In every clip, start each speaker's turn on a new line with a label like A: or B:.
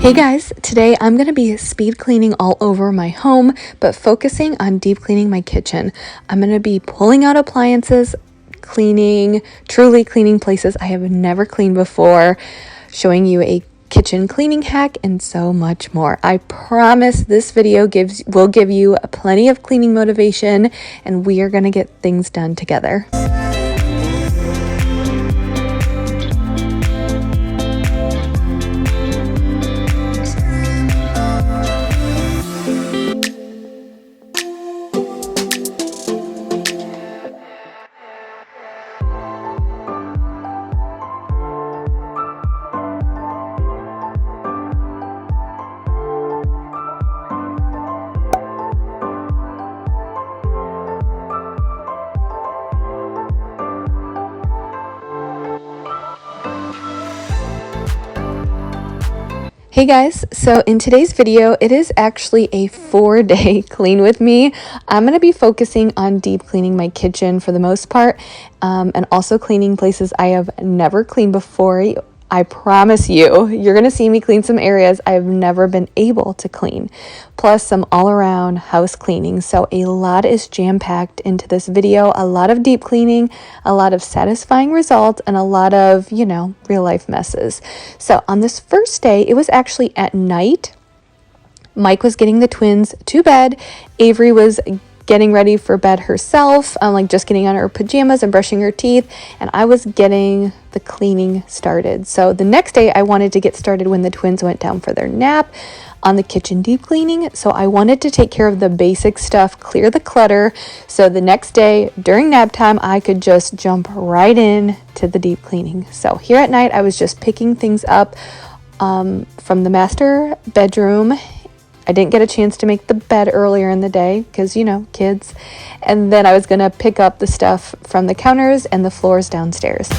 A: Hey guys, today I'm going to be speed cleaning all over my home, but focusing on deep cleaning my kitchen. I'm going to be pulling out appliances, truly cleaning places I have never cleaned before, showing you a kitchen cleaning hack, and so much more. I promise this video will give you plenty of cleaning motivation, and we are going to get things done together. Hey guys, so in today's video, it is actually a 4-day clean with me. I'm going to be focusing on deep cleaning my kitchen for the most part, and also cleaning places I have never cleaned before. I promise you're going to see me clean some areas I have never been able to clean, plus some all-around house cleaning. So a lot is jam-packed into this video, a lot of deep cleaning, a lot of satisfying results, and a lot of, real-life messes. So on this first day, it was actually at night. Mike was getting the twins to bed. Avery was getting ready for bed herself, just getting on her pajamas and brushing her teeth, and I was getting the cleaning started. So the next day I wanted to get started when the twins went down for their nap on the kitchen deep cleaning. So I wanted to take care of the basic stuff, clear the clutter, so the next day during nap time I could just jump right in to the deep cleaning. So here at night I was just picking things up from the master bedroom. I didn't get a chance to make the bed earlier in the day because, kids. And then I was going to pick up the stuff from the counters and the floors downstairs.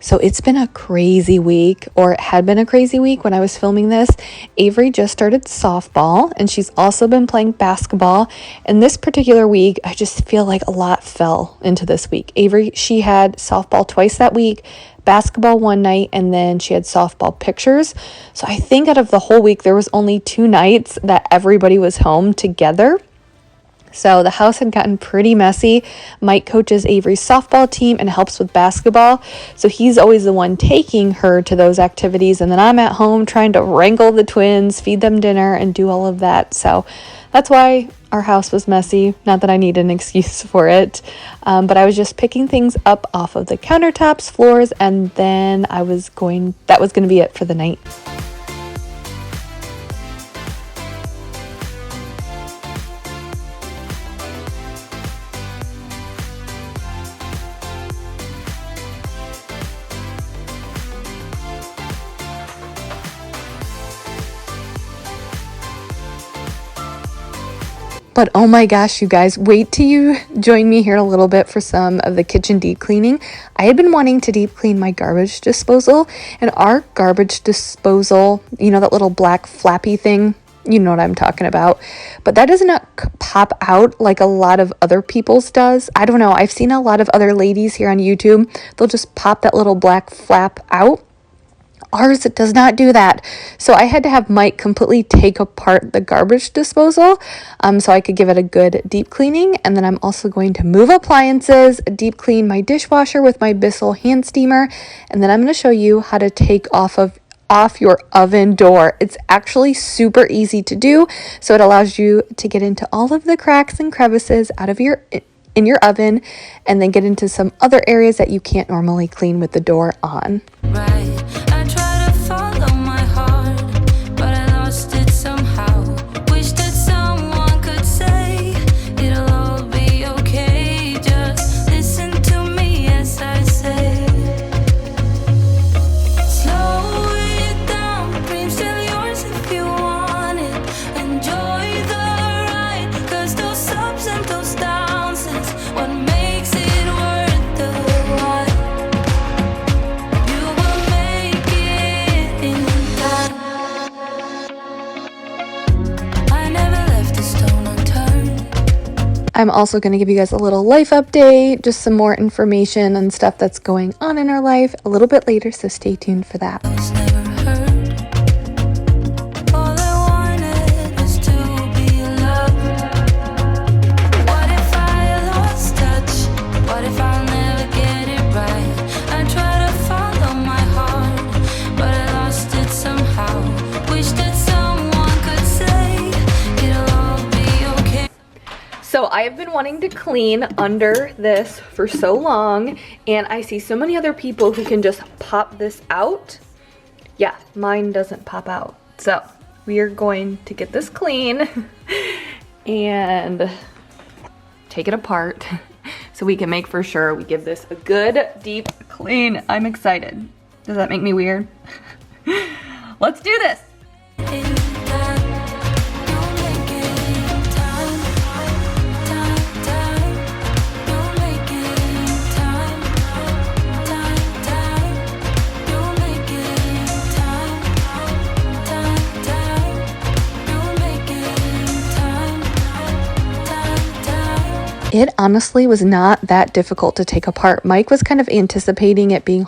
A: So it's been a crazy week, or it had been a crazy week when I was filming this. Avery just started softball, and she's also been playing basketball. And this particular week, I just feel like a lot fell into this week. Avery, she had softball twice that week, basketball one night, and then she had softball pictures. So I think out of the whole week, there was only 2 nights that everybody was home together. So the house had gotten pretty messy. Mike coaches Avery's softball team and helps with basketball. So he's always the one taking her to those activities. And then I'm at home trying to wrangle the twins, feed them dinner, and do all of that. So that's why our house was messy. Not that I need an excuse for it. But I was just picking things up off of the countertops, floors, and then that was going to be it for the night. But oh my gosh, you guys, wait till you join me here in a little bit for some of the kitchen deep cleaning. I had been wanting to deep clean my garbage disposal, and our garbage disposal, that little black flappy thing, you know what I'm talking about. But that does not pop out like a lot of other people's does. I don't know. I've seen a lot of other ladies here on YouTube. They'll just pop that little black flap out. Ours does not do that. So I had to have Mike completely take apart the garbage disposal so I could give it a good deep cleaning. And then I'm also going to move appliances, deep clean my dishwasher with my Bissell hand steamer. And then I'm going to show you how to take off your oven door. It's actually super easy to do. So it allows you to get into all of the cracks and crevices in your oven, and then get into some other areas that you can't normally clean with the door on.
B: Right. I try to follow my heart, but I lost it somehow. Wish that someone could say it'll all be okay. Just listen to me as I say
A: I'm also going to give you guys a little life update, just some more information and stuff that's going on in our life a little bit later, so stay tuned for that.
B: was never heard. All I wanted was to be loved. What if I lost touch? What if I'll never get it right? I try to follow my heart, but I lost it somehow. Wish that someone could say it'll all be okay.
A: So I have been wanting to clean under this for so long, and I see so many other people who can just pop this out. Yeah, mine doesn't pop out. So we are going to get this clean and take it apart so we can make for sure we give this a good deep clean. I'm excited. Does that make me weird? Let's do this. It honestly was not that difficult to take apart. Mike was kind of anticipating it being a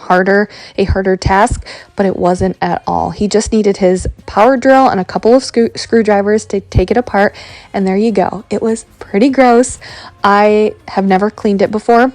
A: harder task, but it wasn't at all. He just needed his power drill and a couple of screwdrivers to take it apart, and there you go. It was pretty gross. I have never cleaned it before.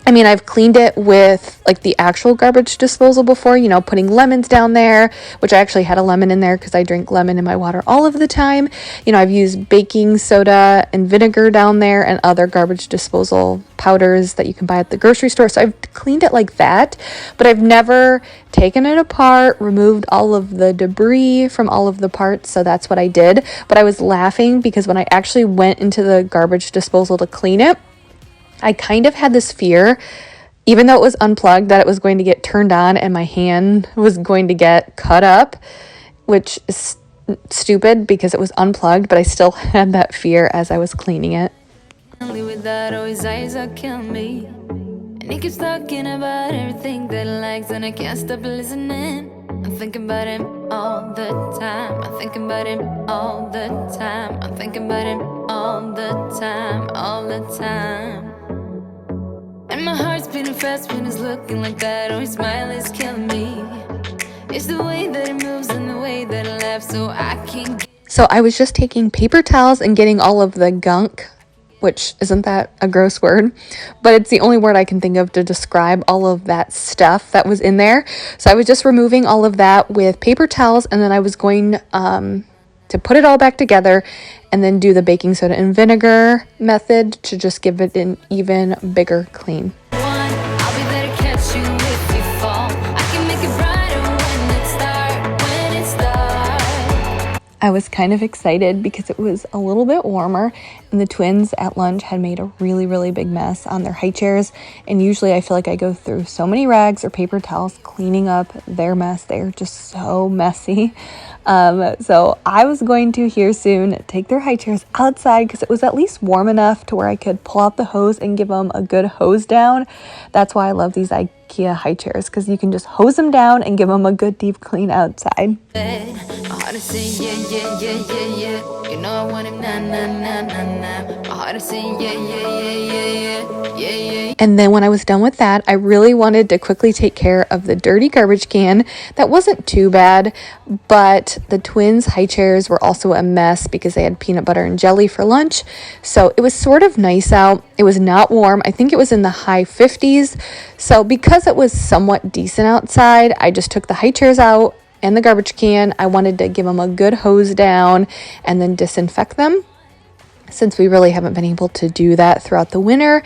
A: I mean, I've cleaned it with like the actual garbage disposal before, you know, putting lemons down there, which I actually had a lemon in there because I drink lemon in my water all of the time. You know, I've used baking soda and vinegar down there and other garbage disposal powders that you can buy at the grocery store. So I've cleaned it like that, but I've never taken it apart, removed all of the debris from all of the parts. So that's what I did. But I was laughing because when I actually went into the garbage disposal to clean it, I kind of had this fear, even though it was unplugged, that it was going to get turned on and my hand was going to get cut up, which is stupid because it was unplugged, but I still had that fear as I was cleaning it.
B: With that, always eyes are killing me. And he keeps talking about everything that he likes, and I can't stop listening. I'm thinking about him all the time. I'm thinking about him all the time. I'm thinking about him all the time, all the time. And my heart's beating fast when he's looking like that. Oh, his smile is killing me. It's the way that he moves and the way that he laughs, so I can't.
A: So I was just taking paper towels and getting all of the gunk, which isn't that a gross word, but it's the only word I can think of to describe all of that stuff that was in there. So I was just removing all of that with paper towels, and then I was going to put it all back together and then do the baking soda and vinegar method to just give it an even bigger clean.
B: I'll be there to catch you if you fall. I can make it brighter when it starts.
A: I was kind of excited because it was a little bit warmer, and the twins at lunch had made a really big mess on their high chairs, and usually I feel like I go through so many rags or paper towels cleaning up their mess. They're just so messy. So I was going to here soon take their high chairs outside because it was at least warm enough to where I could pull out the hose and give them a good hose down. That's why I love these IKEA high chairs, because you can just hose them down and give them a good deep clean outside.
B: My heart is saying yeah. You know I want him nah. My heart is saying yeah.
A: And then when I was done with that, I really wanted to quickly take care of the dirty garbage can. That wasn't too bad, but the twins' high chairs were also a mess because they had peanut butter and jelly for lunch. So it was sort of nice out. It was not warm. I think it was in the high 50s. So because it was somewhat decent outside, I just took the high chairs out and the garbage can. I wanted to give them a good hose down and then disinfect them, since we really haven't been able to do that throughout the winter.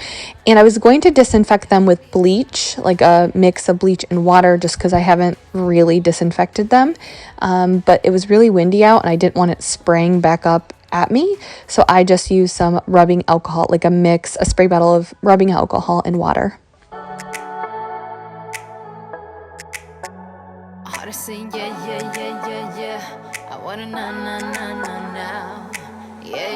A: And I was going to disinfect them with bleach, like a mix of bleach and water, just because I haven't really disinfected them. But it was really windy out and I didn't want it spraying back up at me. So I just used some rubbing alcohol, like a spray bottle of rubbing alcohol and water.
B: Heart is saying yeah. I wanna now. Yeah.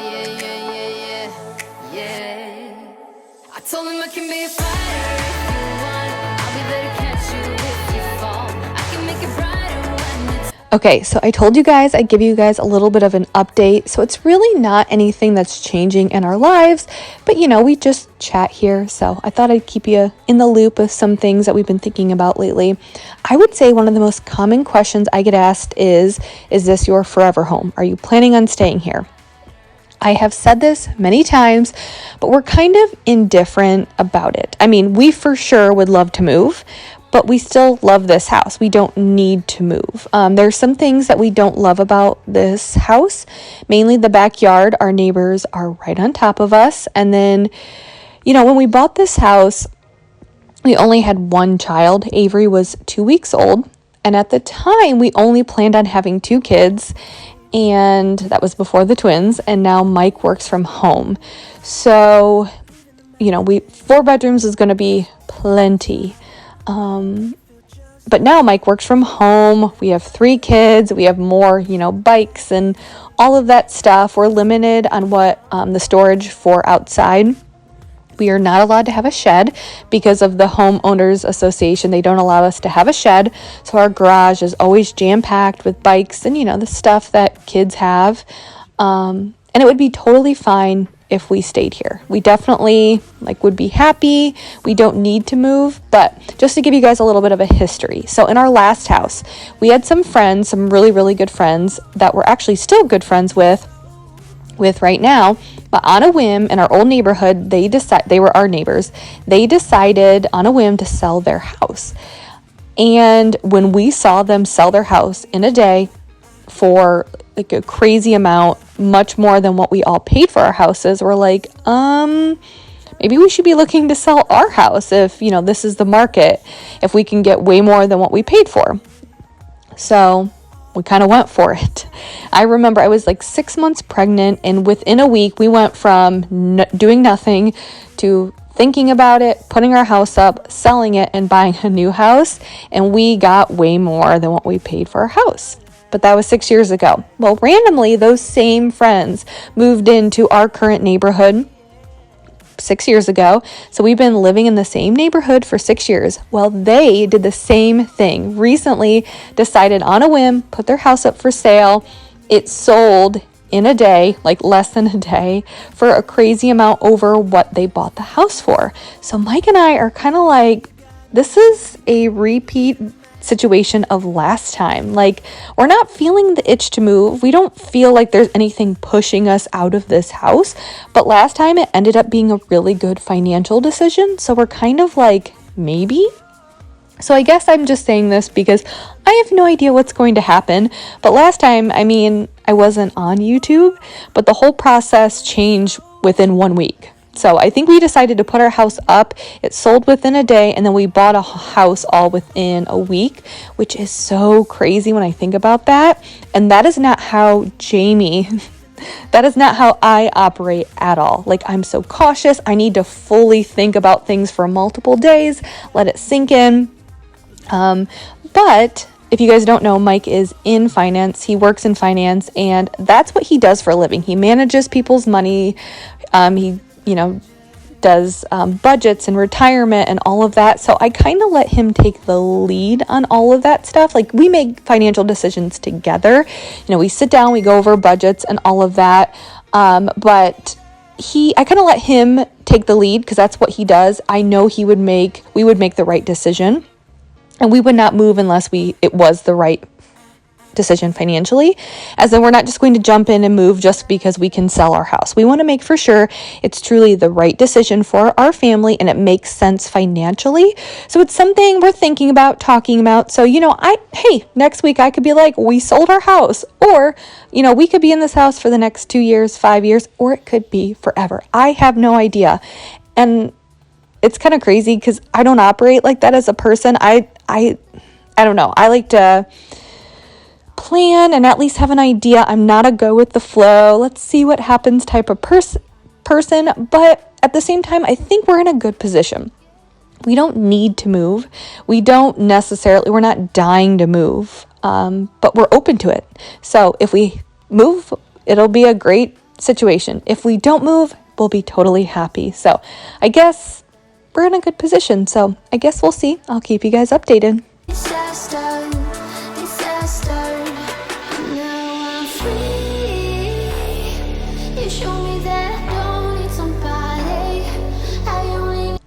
B: I told him I can be a fighter if you want. I'll be there to catch you if you fall. I can make it brighter when it's
A: Okay, so I told you guys I'd give you guys a little bit of an update. So it's really not anything that's changing in our lives, but we just chat here. So I thought I'd keep you in the loop of some things that we've been thinking about lately. I would say one of the most common questions I get asked is this your forever home? Are you planning on staying here? I have said this many times, but we're kind of indifferent about it. I mean, we for sure would love to move, but we still love this house. We don't need to move. There's some things that we don't love about this house, mainly the backyard. Our neighbors are right on top of us. And then, when we bought this house, we only had one child. Avery was 2 weeks old. And at the time, we only planned on having 2 kids. And that was before the twins. And now Mike works from home. So, 4 bedrooms is going to be plenty. But now Mike works from home. We have 3 kids. We have more, bikes and all of that stuff. We're limited on what the storage for outside. We are not allowed to have a shed because of the homeowners association. They don't allow us to have a shed. So our garage is always jam-packed with bikes and, the stuff that kids have. And it would be totally fine if we stayed here. We definitely would be happy. We don't need to move, but just to give you guys a little bit of a history. So in our last house, we had some friends, some really, really good friends that we're actually still good friends with right now, but on a whim in our old neighborhood, they were our neighbors. They decided on a whim to sell their house. And when we saw them sell their house in a day for a crazy amount, much more than what we all paid for our houses, we're like, maybe we should be looking to sell our house if, this is the market, if we can get way more than what we paid for. So we kind of went for it. I remember I was 6 months pregnant, and within a week, we went from doing nothing to thinking about it, putting our house up, selling it, and buying a new house, and we got way more than what we paid for our house. But that was 6 years ago. Well, randomly, those same friends moved into our current neighborhood 6 years ago. So we've been living in the same neighborhood for 6 years. Well, they did the same thing. Recently decided on a whim, put their house up for sale. It sold in a day, less than a day, for a crazy amount over what they bought the house for. So Mike and I are kind of this is a repeat situation of last time. We're not feeling the itch to move. We don't feel like there's anything pushing us out of this house. But last time it ended up being a really good financial decision. So we're kind of maybe. So I guess I'm just saying this because I have no idea what's going to happen. But last time, I wasn't on YouTube, but the whole process changed within 1 week. So I think we decided to put our house up. It sold within a day, and then we bought a house all within a week, which is so crazy when I think about that. And that is not how that is not how I operate at all. I'm so cautious. I need to fully think about things for multiple days, let it sink in. But if you guys don't know, Mike is in finance. He works in finance, and that's what he does for a living. He manages people's money. He does budgets and retirement and all of that. So I kind of let him take the lead on all of that stuff. We make financial decisions together. We sit down, we go over budgets and all of that. But I kind of let him take the lead because that's what he does. I know we would make the right decision, and we would not move unless it was the right decision financially, as in we're not just going to jump in and move just because we can sell our house. We want to make for sure it's truly the right decision for our family and it makes sense financially. So it's something we're thinking about, talking about. So, next week I could be we sold our house, or, we could be in this house for the next 2 years, 5 years, or it could be forever. I have no idea. And it's kind of crazy because I don't operate like that as a person. I don't know. I like to plan and at least have an idea. I'm not a go with the flow, let's see what happens type of person. But at the same time, I think we're in a good position. We don't need to move. We're not dying to move, but we're open to it. So if we move, it'll be a great situation. If we don't move, we'll be totally happy. So I guess we're in a good position. So I guess we'll see. I'll keep you guys updated.
B: Disaster.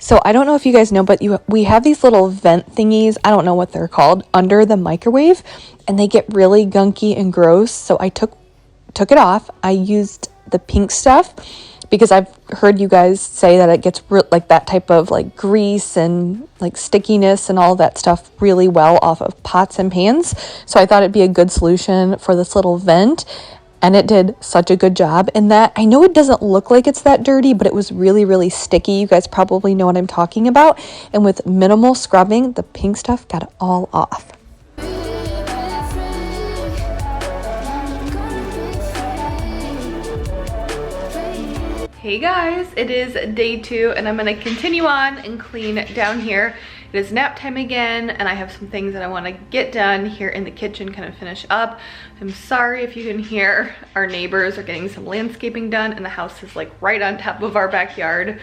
A: So I don't know if you guys know, but we have these little vent thingies, I don't know what they're called, under the microwave, and they get really gunky and gross. So I took it off. I used the pink stuff because I've heard you guys say that it gets like that type of like grease and like stickiness and all that stuff really well off of pots and pans. So I thought it'd be a good solution for this little vent, and it did such a good job. And that, I know it doesn't look like it's that dirty, but it was really, really sticky. You guys probably know what I'm talking about. And with minimal scrubbing, the pink stuff got it all off. Hey guys, it is day 2 and I'm gonna continue on and clean down here. It is nap time again and I have some things that I wanna get done here in the kitchen, kind of finish up. I'm sorry if you can hear our neighbors are getting some landscaping done and the house is like right on top of our backyard.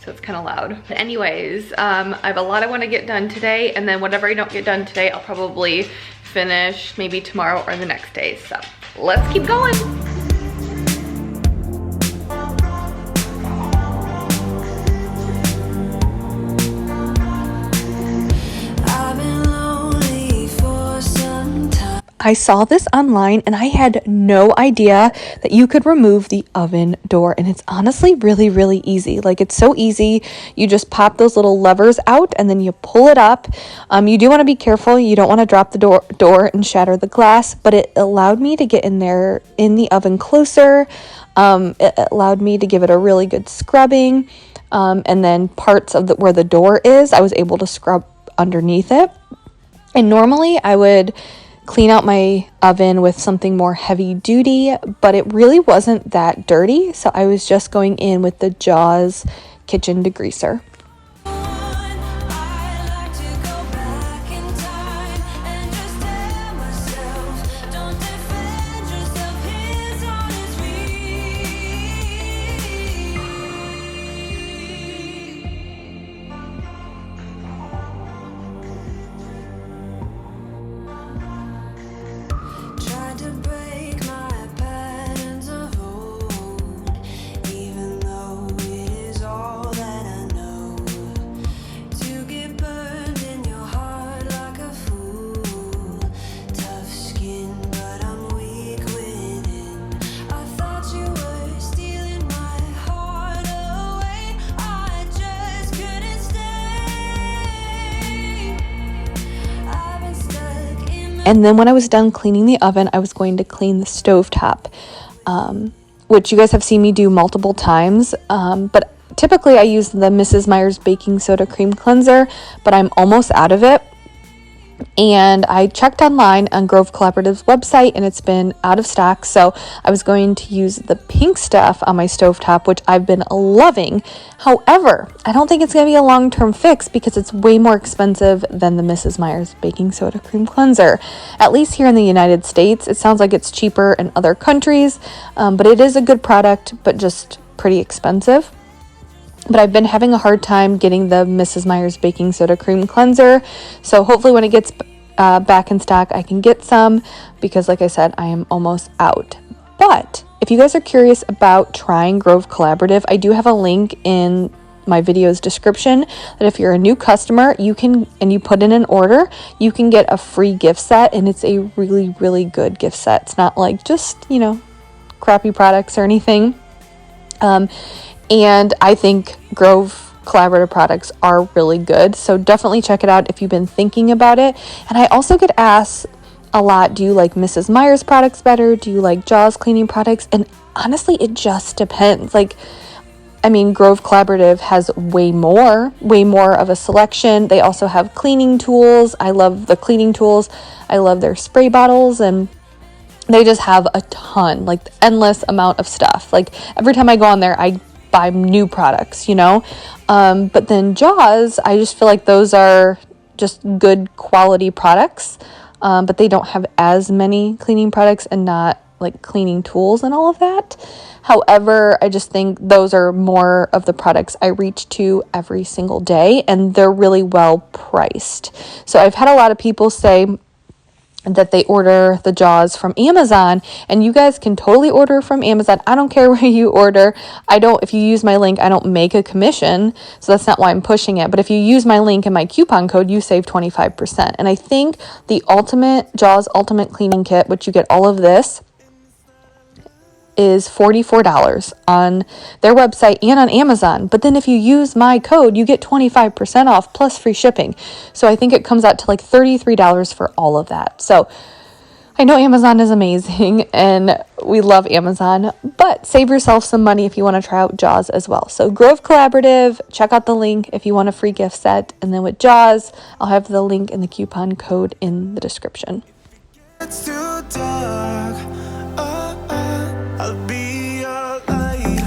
A: So it's kind of loud. But anyways, I have a lot I wanna get done today, and then whatever I don't get done today, I'll probably finish maybe tomorrow or the next day. So let's keep going. I saw this online and I had no idea that you could remove the oven door, and it's honestly really, really easy. Like, it's so easy. You just pop those little levers out and then you pull it up. You do want to be careful. You don't want to drop the door and shatter the glass, but it allowed me to get in there in the oven closer. It allowed me to give it a really good scrubbing. And then parts of where the door is, I was able to scrub underneath it. And normally I would clean out my oven with something more heavy duty, but it really wasn't that dirty. So I was just going in with the Jaws kitchen degreaser. And then when I was done cleaning the oven, I was going to clean the stovetop, which you guys have seen me do multiple times. But typically I use the Mrs. Meyer's baking soda cream cleanser, but I'm almost out of it. And I checked online on Grove Collaborative's website and it's been out of stock. So I was going to use the pink stuff on my stovetop, which I've been loving. However, I don't think it's going to be a long-term fix because it's way more expensive than the Mrs. Meyer's baking soda cream cleanser. At least here in the United States, it sounds like it's cheaper in other countries, but it is a good product, but just pretty expensive. But I've been having a hard time getting the Mrs. Meyer's baking soda cream cleanser. So hopefully when it gets back in stock, I can get some because like I said, I am almost out. But if you guys are curious about trying Grove Collaborative, I do have a link in my video's description that if you're a new customer, you can, and you put in an order, you can get a free gift set, and it's a really, really good gift set. It's not like just, crappy products or anything. And I think Grove Collaborative products are really good. So definitely check it out if you've been thinking about it. And I also get asked a lot, do you like Mrs. Meyer's products better? Do you like Jaws cleaning products? And honestly, it just depends. Grove Collaborative has way more of a selection. They also have cleaning tools. I love the cleaning tools. I love their spray bottles, and they just have a ton, endless amount of stuff. Every time I go on there, I buy new products, but then Jaws, I just feel like those are just good quality products, but they don't have as many cleaning products and not cleaning tools and all of that. However, I just think those are more of the products I reach to every single day, and they're really well priced. So I've had a lot of people say that they order the Jaws from Amazon, and you guys can totally order from Amazon. I don't care where you order. If you use my link, I don't make a commission, so that's not why I'm pushing it. But if you use my link and my coupon code, you save 25%. And I think the Jaws Ultimate Cleaning Kit, which you get all of this, is $44 on their website and on Amazon. But then if you use my code, you get 25% off plus free shipping. So I think it comes out to like $33 for all of that. So I know Amazon is amazing and we love Amazon, but save yourself some money if you want to try out Jaws as well. So Grove Collaborative, check out the link if you want a free gift set. And then with Jaws, I'll have the link and the coupon code in the description.
C: It's too dark. I'll be your light.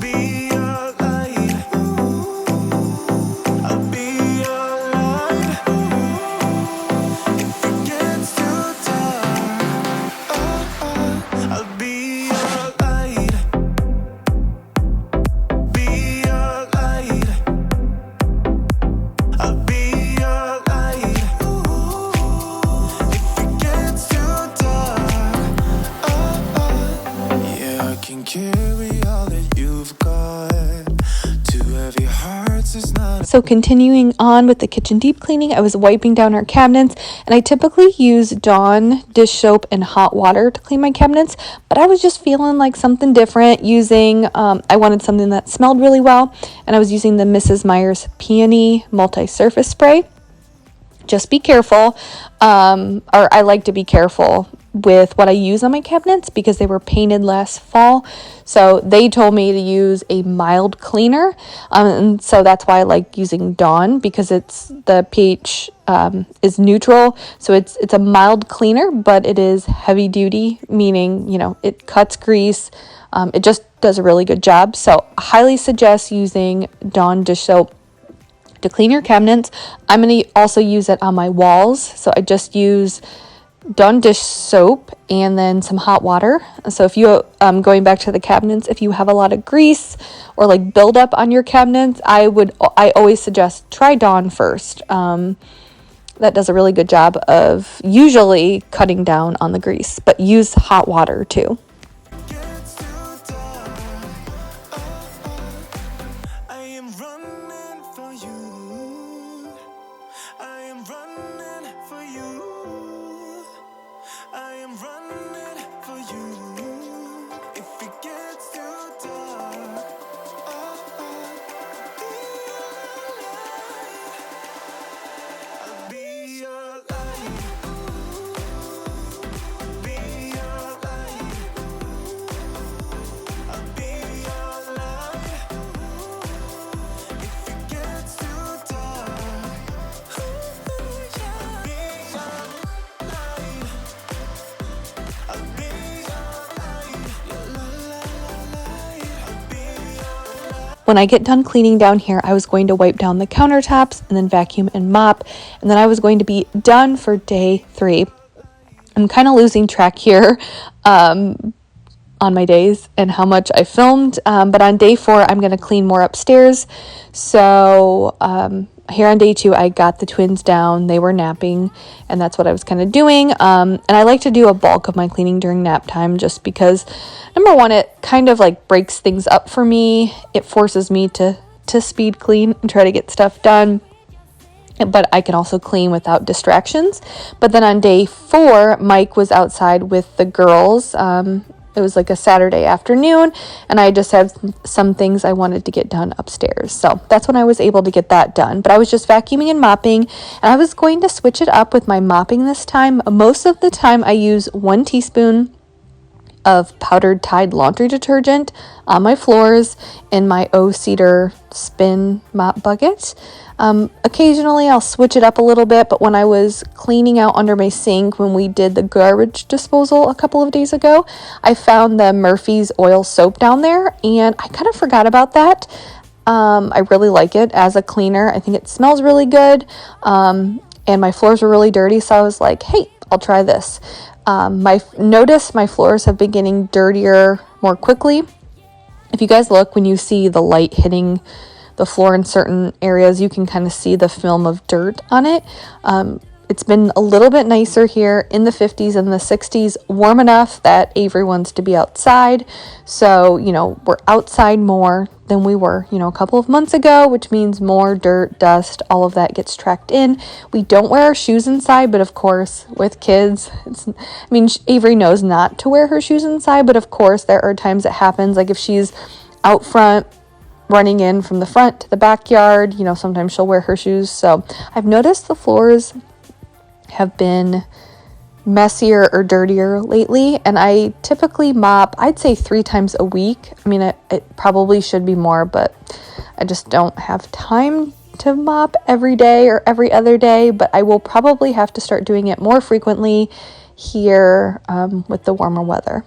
C: Be your light. I'll be your light. If it gets too dark, I'll be your light. Be your light. I'll be your light. If it gets too dark, yeah, I can carry all that you've got. Two heavy hearts is not.
A: So continuing on with the kitchen deep cleaning, I was wiping down our cabinets, and I typically use Dawn dish soap and hot water to clean my cabinets, but I was just feeling like something different I wanted something that smelled really well, and I was using the Mrs. Meyer's Peony Multi-Surface Spray. Just be careful, or I like to be careful with what I use on my cabinets because they were painted last fall. So they told me to use a mild cleaner. And so that's why I like using Dawn, because the pH is neutral. So it's a mild cleaner, but it is heavy duty, meaning, it cuts grease. It just does a really good job. So I highly suggest using Dawn dish soap to clean your cabinets. I'm going to also use it on my walls. So I just use Dawn dish soap and then some hot water. So if you, going back to the cabinets, if you have a lot of grease or like buildup on your cabinets, I always suggest try Dawn first. That does a really good job of usually cutting down on the grease, but use hot water too. When I get done cleaning down here, I was going to wipe down the countertops and then vacuum and mop, and then I was going to be done for day 3. I'm kind of losing track here on my days and how much I filmed, but on day 4, I'm going to clean more upstairs. So here on day 2, I got the twins down. They were napping, and that's what I was kind of doing. And I like to do a bulk of my cleaning during nap time just because, number one, it kind of like breaks things up for me. It forces me to speed clean and try to get stuff done. But I can also clean without distractions. But then on day 4, Mike was outside with the girls. It was like a Saturday afternoon, and I just had some things I wanted to get done upstairs. So that's when I was able to get that done. But I was just vacuuming and mopping, and I was going to switch it up with my mopping this time. Most of the time I use 1 teaspoon of powdered Tide laundry detergent on my floors in my O-Cedar spin mop bucket. Occasionally I'll switch it up a little bit, but when I was cleaning out under my sink when we did the garbage disposal a couple of days ago, I found the Murphy's oil soap down there, and I kind of forgot about that. I really like it as a cleaner. I think it smells really good, and my floors were really dirty, so I was like, hey, I'll try this. Notice my floors have been getting dirtier more quickly. If you guys look, when you see the light hitting the floor in certain areas, you can kind of see the film of dirt on it. It's been a little bit nicer here in the 50s and the 60s, warm enough that Avery wants to be outside. So, we're outside more than we were, a couple of months ago, which means more dirt, dust, all of that gets tracked in. We don't wear our shoes inside, but of course, with kids, Avery knows not to wear her shoes inside, but of course, there are times it happens, like if she's out front, running in from the front to the backyard, sometimes she'll wear her shoes. So I've noticed the floors have been messier or dirtier lately, and I typically mop, I'd say 3 times a week. It probably should be more, but I just don't have time to mop every day or every other day, but I will probably have to start doing it more frequently here with the warmer weather.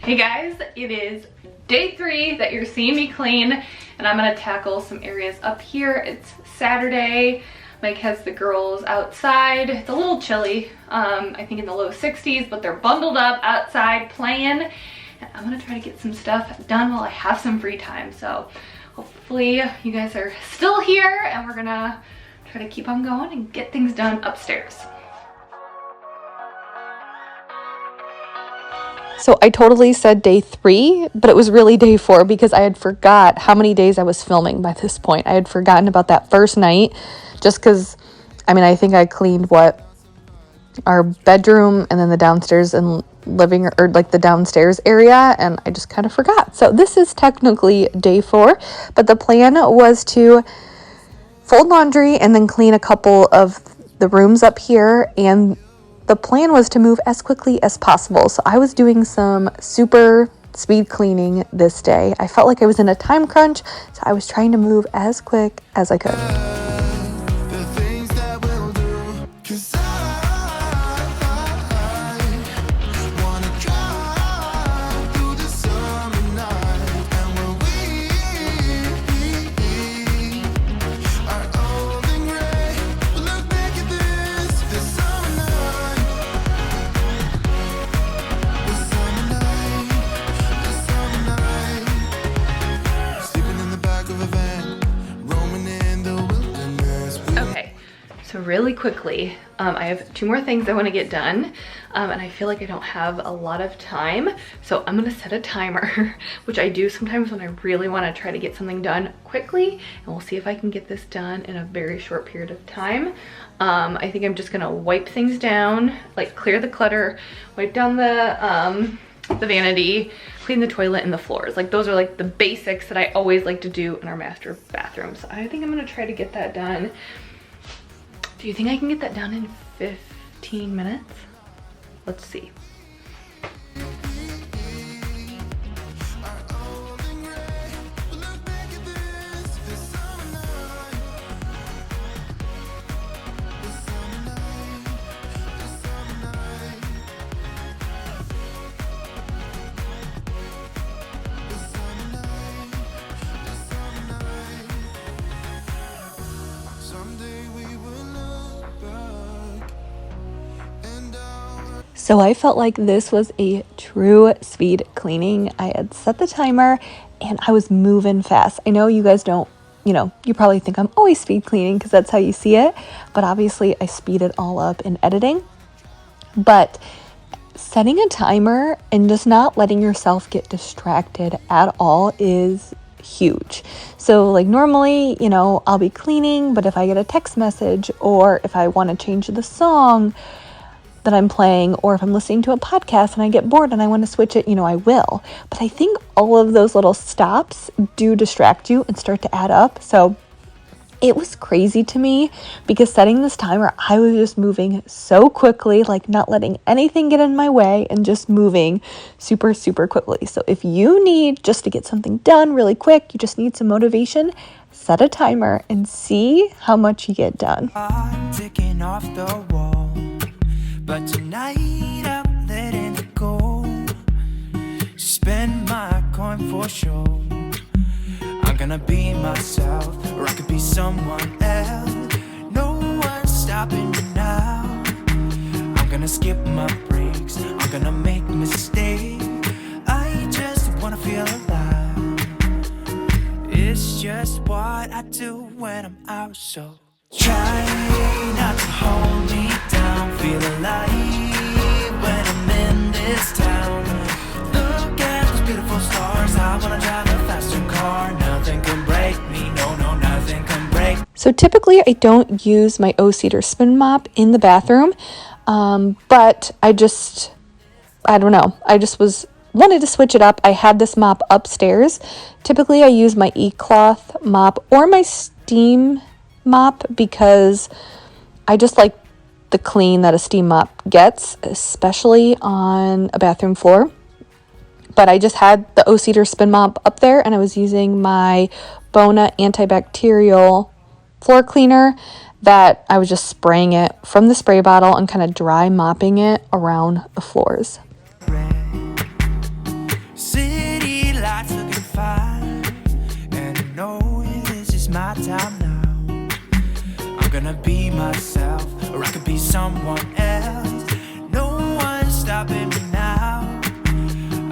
A: Hey guys, it is day 3 that you're seeing me clean, and I'm gonna tackle some areas up here. It's Saturday. Mike has the girls outside. It's a little chilly, I think in the low 60s, but they're bundled up outside playing. And I'm gonna try to get some stuff done while I have some free time. So hopefully you guys are still here, and we're gonna try to keep on going and get things done upstairs. So I totally said day 3, but it was really day 4 because I had forgot how many days I was filming by this point. I had forgotten about that first night just because, I think I cleaned our bedroom and then the downstairs and living, or like the downstairs area, and I just kind of forgot. So this is technically day 4, but the plan was to fold laundry and then clean a couple of the rooms up here, and the plan was to move as quickly as possible. So I was doing some super speed cleaning this day. I felt like I was in a time crunch, so I was trying to move as quick as I could.
C: The things that we'll do, 'cause I wanna drive through the summer night, and when we are old and gray, we'll look back at this summer night, sleeping in the back of a van, roaming in the wilderness.
A: Okay, so really quickly, I have 2 more things I want to get done, and I feel like I don't have a lot of time, so I'm gonna set a timer, which I do sometimes when I really want to try to get something done quickly, and we'll see if I can get this done in a very short period of time. I think I'm just gonna wipe things down, like clear the clutter, wipe down the vanity, clean the toilet and the floors. Like those are like the basics that I always like to do in our master bathroom. So I think I'm gonna try to get that done. Do you think I can get that done in 15 minutes? Let's see. So I felt like this was a true speed cleaning. I had set the timer and I was moving fast. I know you guys don't, you probably think I'm always speed cleaning because that's how you see it, but obviously I speed it all up in editing. But setting a timer and just not letting yourself get distracted at all is huge. So like normally, I'll be cleaning, but if I get a text message or if I want to change the song that I'm playing, or if I'm listening to a podcast and I get bored and I want to switch it, I will. But I think all of those little stops do distract you and start to add up. So It was crazy to me because setting this timer, I was just moving so quickly, like not letting anything get in my way and just moving super, super quickly. So if you need just to get something done really quick, you just need some motivation, set a timer and see how much you get done.
C: I'm ticking off the wall, but tonight I'm letting it go. Spend my coin for sure. I'm gonna be myself, or I could be someone else. No one's stopping me now. I'm gonna skip my breaks, I'm gonna make mistakes. I just wanna feel alive. It's just what I do when I'm out, so try not to hold me down. Feel alive when I'm in this town. Look at those beautiful stars. I wanna drive a faster car. Nothing can break me, no, no, nothing can break.
A: So typically I don't use my O-Cedar spin mop in the bathroom, but I don't know. I just wanted to switch it up. I had this mop upstairs. Typically I use my e-cloth mop or my steam mop because I just like the clean that a steam mop gets, especially on a bathroom floor. But I just had the O-Cedar spin mop up there and I was using my Bona antibacterial floor cleaner that I was just spraying it from the spray bottle and kind of dry mopping it around the floors.
C: City lights looking fine, and I know this is my time now. I'm gonna be myself, or I could be someone else. No one's stopping me now.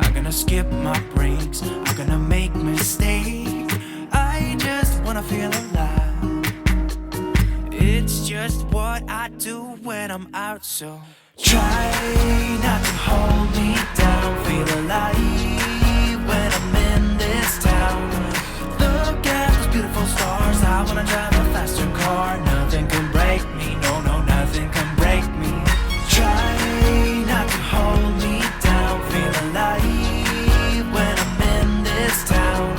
C: I'm gonna skip my breaks, I'm gonna make mistakes. I just wanna feel alive. It's just what I do when I'm out, so try not to hold me down. Feel alive when I'm in this town. Look at those beautiful stars. I wanna drive a faster car. Nothing can break me, no, no, nothing can break me. Try not to hold me down. Feel alive when I'm in this town.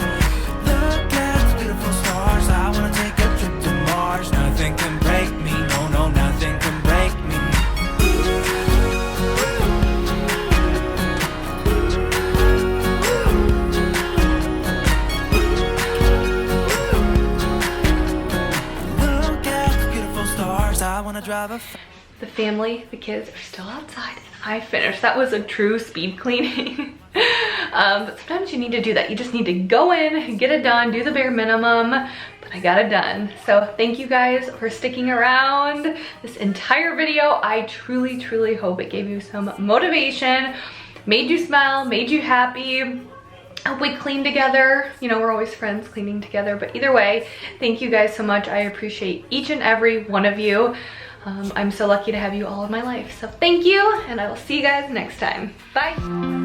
C: Look at those beautiful stars. I wanna take a trip to Mars. Nothing can break me, no, no, nothing can break me. Look at the beautiful stars. I wanna drive a
A: The family, the kids are still outside and I finished. That was a true speed cleaning. But sometimes you need to do that. You just need to go in, get it done, do the bare minimum, but I got it done. So thank you guys for sticking around this entire video. I truly, truly hope it gave you some motivation, made you smile, made you happy. I hope we clean together. You know, we're always friends cleaning together, but either way, thank you guys so much. I appreciate each and every one of you. I'm so lucky to have you all in my life. So thank you, and I will see you guys next time. Bye.